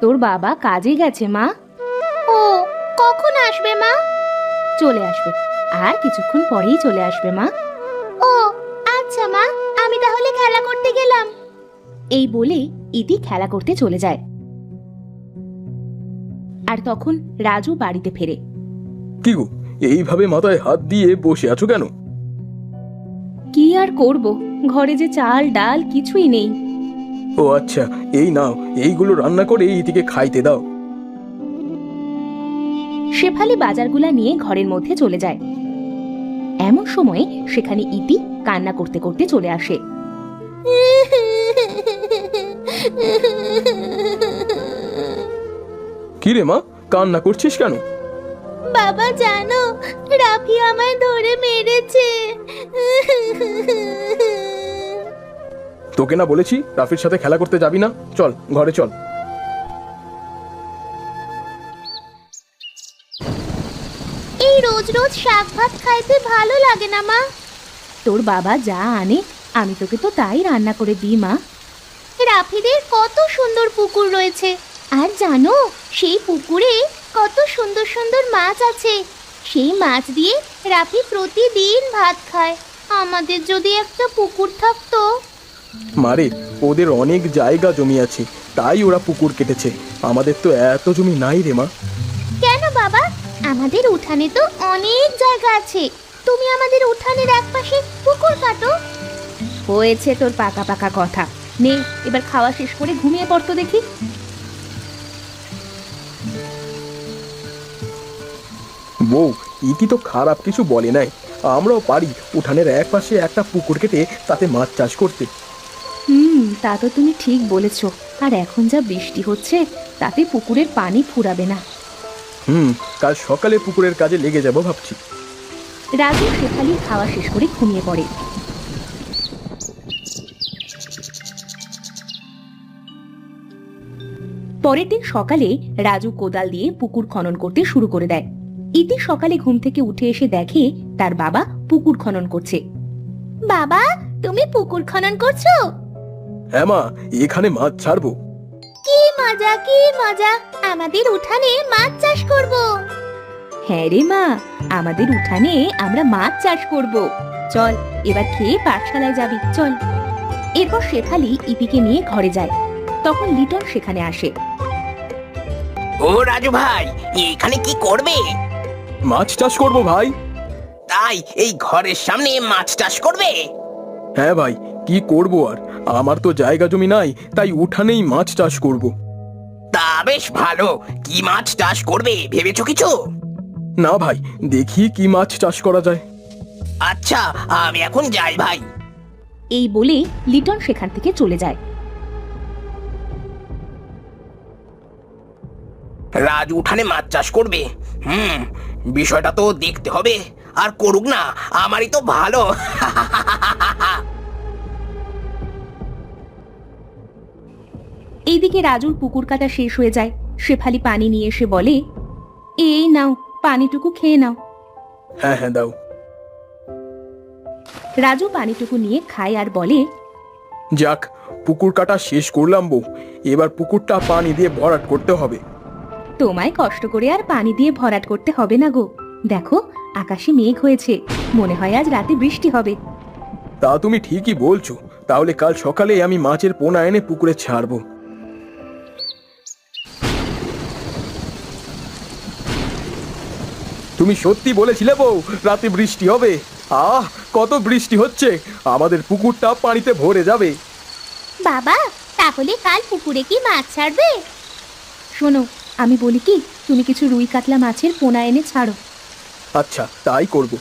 তোর বাবা কাজে গেছে মা। ও, কখন আসবে মা? চলে আসবে, আর কিছুক্ষণ পরেই চলে আসবে মা। ও আচ্ছা মা, আমি তাহলে খেলা করতে গেলাম। এই বলে ইতি খেলা করতে চলে যায়। আর তখন রাজু বাড়িতে ফেরে। কি গো, এইভাবে মাথায় হাত দিয়ে বসে আছো কেন? কি আর করব, ঘরে যে চাল ডাল কিছুই নেই। ও আচ্ছা, এই নাও, এইগুলো রান্না করে ইতিকে খাইতে দাও। শেফালি বাজারগুলা নিয়ে ঘরের মধ্যে চলে যায়। এমন সময় সেখানে ইতি কান্না করতে করতে চলে আসে। কি রে মা, কান্না করছিস কেন? বাবা জানো, রাফি আমায় ধরে মেরেছে। তোকে না বলেছি রাফির সাথে খেলা করতে যাবি না? চল ঘরে চল। এই রোজ রোজ শাক ভাত খাইতে ভালো লাগে না মা। তোর বাবা যা আনে আমি তোকে তো তাই রান্না করে দিই মা। রাফিদের কত সুন্দর পুকুর রয়েছে, আর জানো সেই পুকুরে কত সুন্দর সুন্দর মাছ আছে। সেই মাছ দিয়ে রাফি প্রতিদিন ভাত খায়। আমাদের যদি একটা পুকুর থাকতো। মারে, ওদের অনেক জায়গা জমি আছে, তাই ওরা পুকুর কেটেছে। আমাদের তো এত জমি নাই রে মা। কেন বাবা, আমাদের উঠানে তো অনেক জায়গা আছে। তুমি আমাদের উঠানের একপাশে পুকুর কাটো। হয়েছে তোর পাকা পাকা কথা, নে এবার খাওয়া শেষ করে ঘুমিয়ে পড়তো দেখি। বউ, ইতি তো খারাপ কিছু বলে নাই। আমরাও পারি উঠানের এক পাশে একটা পুকুর কেটে তাতে মাছ চাষ করতে। তা তো তুমি ঠিক বলেছ। আর এখন যা বৃষ্টি হচ্ছে তাতে পুকুরের পানি ফুরাবে না। কাল সকালে পুকুরের কাজে লেগে যাব ভাবছি। রাজু শেফালির খাওয়া শেষ করে ঘুমিয়ে পড়ে। পরের দিন সকালে রাজু কোদাল দিয়ে পুকুর খনন করতে শুরু করে দেয়। ইতি সকালে ঘুম থেকে উঠে এসে দেখে তার বাবা পুকুর খনন করছে। বাবা, তুমি পুকুর খনন করছো? হ্যাঁ মা, এখানে মাছ ছাড়বো। কি মজা, কি মজা! আমাদের উঠানে মাছ চাষ করব। হ্যাঁ রে মা, আমাদের উঠানে আমরা মাছ চাষ করব। চল এবার খেয়ে পাঠশালায় যাবি, চল। এরপর শেফালি ইতিকে নিয়ে ঘরে যায়। তখন লিটন সেখানে আসে। ও রাজু ভাই, এখানে কি করবে? মাছ চাষ করবো ভাই। তাই এই ঘরের সামনে মাছ চাষ করবে? হ্যাঁ ভাই, কি করব আর, আমার তো জায়গা জমি নাই, তাই উঠানেই মাছ চাষ করব। তা বেশ ভালো। কি মাছ চাষ করবে ভেবেছো কিছু? না ভাই, দেখি কি মাছ চাষ করা যায়। আচ্ছা, আমি এখন যাই ভাই। এই বলে লিটন সেখান থেকে চলে যায়। রাজু উঠানে মাছ চাষ করবে। বিষয়টা তো দেখতে হবে। আর করুক না, আমারই তো ভালো। এইদিকে রাজুর পুকুর কাটা শেষ হয়ে যায়। শেফালি পানি নিয়ে এসে বলে, এই নাও, পানিটুকু খেয়ে নাও। হ্যাঁ হ্যাঁ, দাও। রাজু পানিটুকু নিয়ে খায় আর বলে, যাক, পুকুর কাটা শেষ করলাম বউ। এবার পুকুরটা পানি দিয়ে ভরাট করতে হবে। তোমায় কষ্ট করে আর পানি দিয়ে ভরাট করতে হবে না গো। দেখো আকাশে মেঘ হয়েছে, মনে হয় আজ রাতে বৃষ্টি হবে। তা তুমি ঠিকই বলছো। তাহলে কাল সকালে আমি মাছের পোনা এনে পুকুরে ছাড়বো। তুমি সত্যি বলেছিলে বউ, রাতে বৃষ্টি হবে। আহ, কত বৃষ্টি হচ্ছে, আমাদের পুকুরটা পানিতে ভরে যাবে। বাবা, তাহলে কাল পুকুরে কি মাছ ছাড়বে? শোনো, আমি বলি কি, তুমি কিছু রুই কাতলা মাছের পোনা এনে ছাড়ো। আচ্ছা, তাই করব।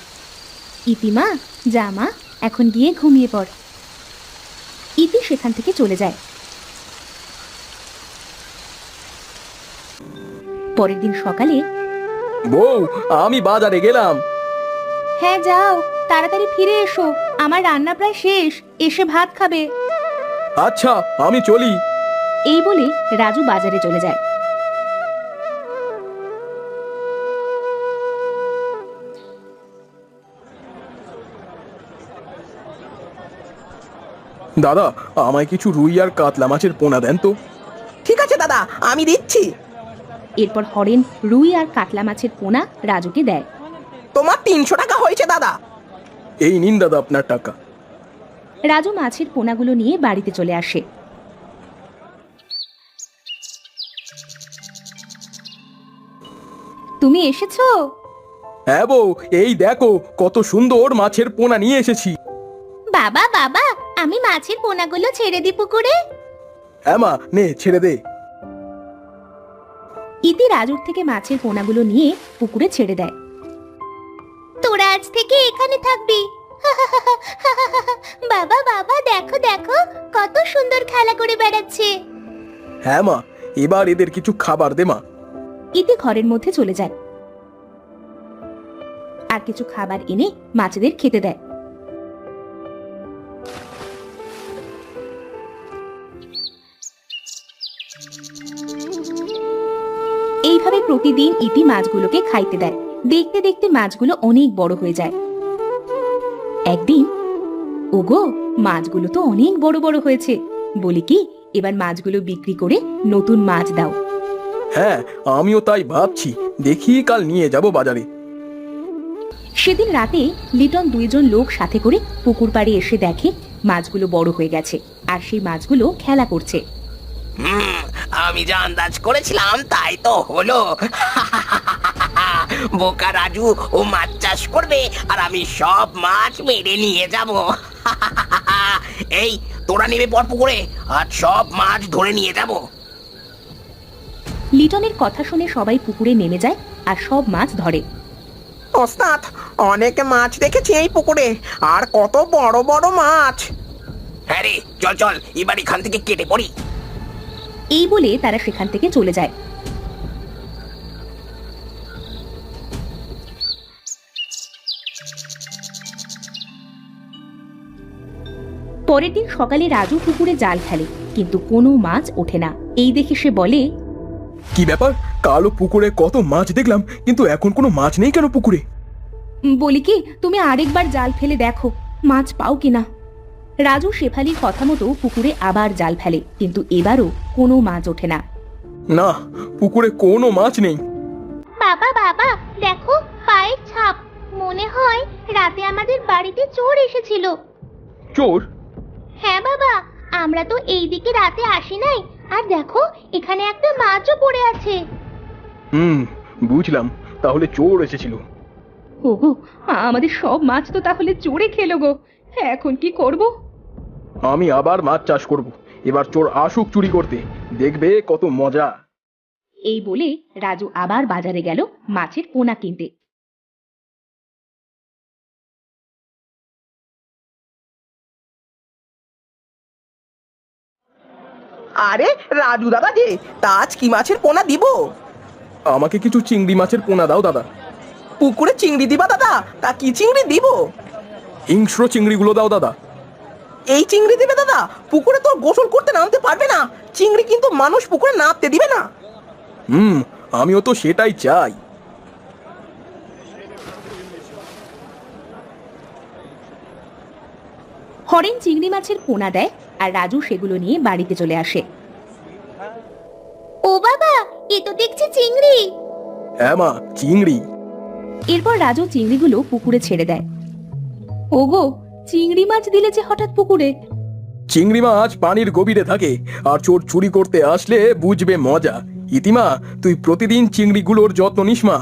ইতিমা, যা মা, এখন গিয়ে ঘুমিয়ে পড়। ইতি সেখান থেকে চলে যায়। পরের দিন সকালে, বউ, আমি বাজারে গেলাম। হ্যাঁ যাও, তাড়াতাড়ি ফিরে এসো, আমার রান্না প্রায় শেষ, এসে ভাত খাবে। আচ্ছা, আমি চলি। এই বলে রাজু বাজারে চলে যায়। দাদা, আমায় কিছু রুই আর কাতলা মাছের পোনা দেন তো। ঠিক আছে দাদা, দাদা, আমি দিচ্ছি। এরপর হরেন রুই আর কাতলা মাছের পোনা রাজুকে দেয়। তোমার 300 টাকা হয়েছে দাদা। এই নিন দাদা আপনার টাকা। রাজু মাছের পোনাগুলো নিয়ে বাড়িতে চলে আসে। তুমি এসেছো? হ্যাঁ বউ, এই দেখো কত সুন্দর মাছের পোনা নিয়ে এসেছি। বাবা বাবা, আমি মাছের পোনাগুলো ছেড়ে দিই পুকুরে। হ্যাঁ মা, নে ছেড়ে দে। ইতি রাজুর থেকে মাছের পোনাগুলো নিয়ে পুকুরে ছেড়ে দেয়। তোরা আজ থেকে এখানে থাকবি। বাবা বাবা, দেখো দেখো কত সুন্দর খেলা করে বেড়াচ্ছে। হ্যাঁ মা, এবার এদের কিছু খাবার দে মা। ইতি ঘরের মধ্যে চলে যায় আর কিছু খাবার এনে মাছেদের খেতে দেয়। এইভাবে প্রতিদিন ইতি মাছগুলোকে খাইতে দেয়। দেখতে দেখতে মাছগুলো অনেক বড় হয়ে যায়। একদিন, ওগো, মাছগুলো তো অনেক বড় বড় হয়েছে, বলি কি এবার মাছগুলো বিক্রি করে নতুন মাছ দাও। হ্যাঁ, আমিও তাই ভাবছি, দেখি কাল নিয়ে যাব বাজারে। সেদিন রাতে লিটন 2 জন লোক সাথে করে পুকুর পাড়ে এসে দেখে মাছগুলো বড় হয়ে গেছে আর সেই মাছগুলো খেলা করছে। আমি যা আন্দাজ করেছিলাম তাই তো হলো। বোকা রাজু ও মাছ চাষ করবে আর আমি সব মাছ মেরে নিয়ে যাব। এই, তোরা নেমে পড় পুকুরে, আর সব মাছ ধরে নিয়ে যাব। লিটনের কথা শুনে সবাই পুকুরে নেমে যায় আর সব মাছ ধরে। ওস্তাদ, অনেক মাছ দেখেছি এই পুকুরে, আর কত বড় বড় মাছ। হ্যাঁ রে, চল চল, এবার এখান থেকে কেটে পড়ি। এই বলে তারা সেখান থেকে চলে যায়। পরের দিন সকালে রাজু পুকুরে জাল ফেলে, কিন্তু কোনো মাছ ওঠে না। এই দেখে সে বলে, কি ব্যাপার, কালো পুকুরে কত মাছ দেখলাম, কিন্তু এখন কোনো মাছ নেই কেন পুকুরে? বলি কি তুমি আরেকবার জাল ফেলে দেখো মাছ পাও কিনা। রাজু শেফালির কথা মতো পুকুরে আবার জাল ফেলে, কিন্তু এবারও কোনো মাছ ওঠে না। না, পুকুরে কোনো মাছ নেই। বাবা বাবা, দেখো পায়ের ছাপ। মনে হয় রাতে আমাদের বাড়িতে চোর এসেছিল। চোর? হ্যাঁ বাবা, আমরা তো এই দিকে রাতে আসি নাই, আর দেখো এখানে একটা মাছও পড়ে আছে। বুঝলাম, তাহলে চোর এসেছিল। ওগো, আমাদের সব মাছ তো তাহলে চোরে খেলো গো, এখন কি করব? আমি আবার মাছ চাষ করব, এবার চোর আসুক চুরি করতে, দেখবে কত মজা। এই বলে রাজু আবার বাজারে গেল মাছের পোনা কিনতে। আরে রাজু দাদা যে, তা আজ কি মাছের পোনা দিব? আমাকে কিছু চিংড়ি মাছের পোনা দাও দাদা। পুকুরে চিংড়ি দিবা দাদা? তা কি চিংড়ি দিব? হিংস্র চিংড়িগুলো দাও দাদা। এই চিংড়ি দিবে দাদা? পুকুরে তো গোসল করতে নামতে পারবে না, চিংড়ি কিন্তু মানুষ পুকুরে নামতে দিবে না। আমিও তো সেটাই চাই। হরেন চিংড়ি মাছের পোনা দেয় আর রাজু সেগুলো নিয়ে বাড়িতে চলে আসে। ও বাবা, এ তো দেখছি চিংড়ি। হ্যাঁ মা, চিংড়ি। এরপর রাজু চিংড়িগুলো পুকুরে ছেড়ে দেয়। ওগো, চিংড়ি মাছ দিলে যে হঠাৎ পুকুরে? চিংড়ি মাছ পানির গভীরে থাকে, আর চোর চুরি করতে আসলে বুঝবে মজা। ইতিমা, তুই প্রতিদিন চিংড়িগুলোর যত্ন নিস মা।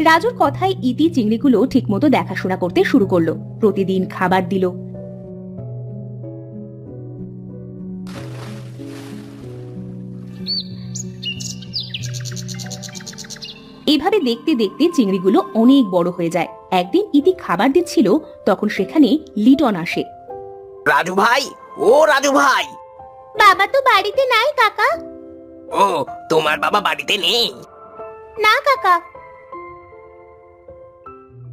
রাজুর কথায় ইতি চিংড়িগুলো ঠিকমতো দেখাশোনা করতে শুরু করলো, প্রতিদিন খাবার দিল। এভাবে দেখতে দেখতে চিংড়িগুলো অনেক বড় হয়ে যায়। একদিন ইতি খাবার দিচ্ছিল, তখন সেখানে লিটন আসে। রাজু ভাই, ও রাজু ভাই। বাবা তো বাড়িতে নাই কাকা। ও, তোমার বাবা বাড়িতে নেই? না কাকা।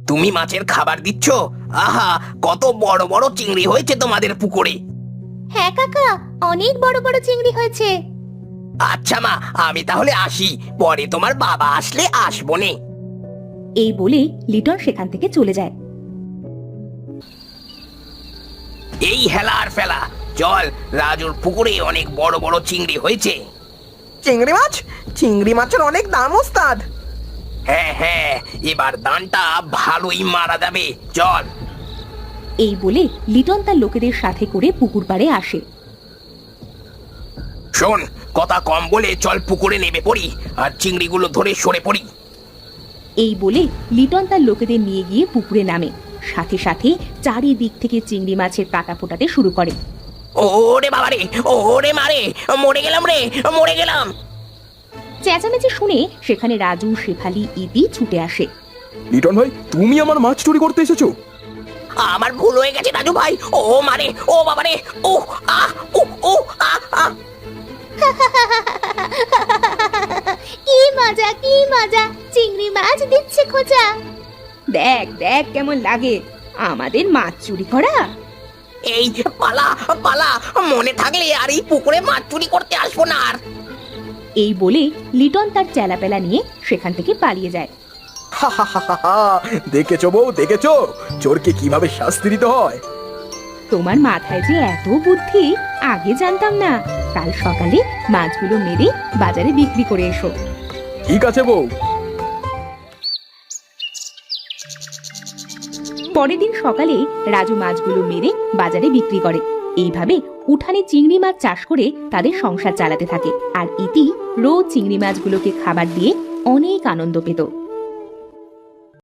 তুমি মাছের খাবার দিচ্ছ? আহা, কত বড় বড় চিংড়ি হয়েছে তোমাদের পুকুরে। হ্যাঁ কাকা, অনেক বড় বড় চিংড়ি হয়েছে। আচ্ছা মা, আমি তাহলে আসি, পরে তোমার বাবা আসলে আসবো নে। এই বলে লিটন সেখান থেকে চলে যায়। এই হেলা আর ফেলা, চল, রাজুর পুকুরে অনেক বড় বড় চিংড়ি হয়েছে। চিংড়ি মাছের অনেক দাম ওস্তাদ। হ্যাঁ হ্যাঁ, এবার দানটা ভালোই মারা যাবে, চল। এই বলে লিটন তার লোকেদের সাথে করে পুকুর পাড়ে আসে। শোন, কথা কম বলে চল পুকুরে নেমে পড়ি আর চিংড়িগুলো ধরে সরে পড়ি। এই বলে লিটন তার লোকেদের নিয়ে গিয়ে পুকুরে নামে। সাথে সাথে চারিদিক থেকে চিংড়ি মাছের কাটা ফোটাতে শুরু করে। ওরে বাবারে, ওরে মারে, মরে গেলাম রে, মরে গেলাম। চেঁচামেচি শুনে সেখানে রাজু, শেফালি, ইতি ছুটে আসে। লিটন ভাই, তুমি আমার মাছ চুরি করতে এসেছো? আমার ভুল হয়ে গেছে রাজু ভাই, ও মারে, ও বাবারে, ও আহ ও ও আহ আহ। কি মজা কি মজা, চিংড়ি মাছ দিচ্ছে খোঁজা। দেখ দেখ কেমন লাগে আমাদের মাছ চুরি করা। এই পালা পালা, মনে থাকলে আর এই পুকুরে মাছ চুরি করতে আসবো না আর। এই বলে লিটন তার চেলাপেলা নিয়ে সেখান থেকে পালিয়ে যায়। দেখেছো বউ, দেখেছো চোরকে কিভাবে শাস্তি দিতে হয়। তোমার মাথায় যে এত বুদ্ধি, আগে জানতাম না। কাল সকালে মাছগুলো মেরে বাজারে বিক্রি করে এসো। ঠিক আছে বউ। পরের দিন সকালে রাজু মাছগুলো মেরে বাজারে বিক্রি করে। এইভাবে উঠানে চিংড়ি মাছ চাষ করে তাদের সংসার চালাতে থাকে। আর ইতি রোজ চিংড়ি মাছগুলোকে খাবার দিয়ে অনেক আনন্দ পেত।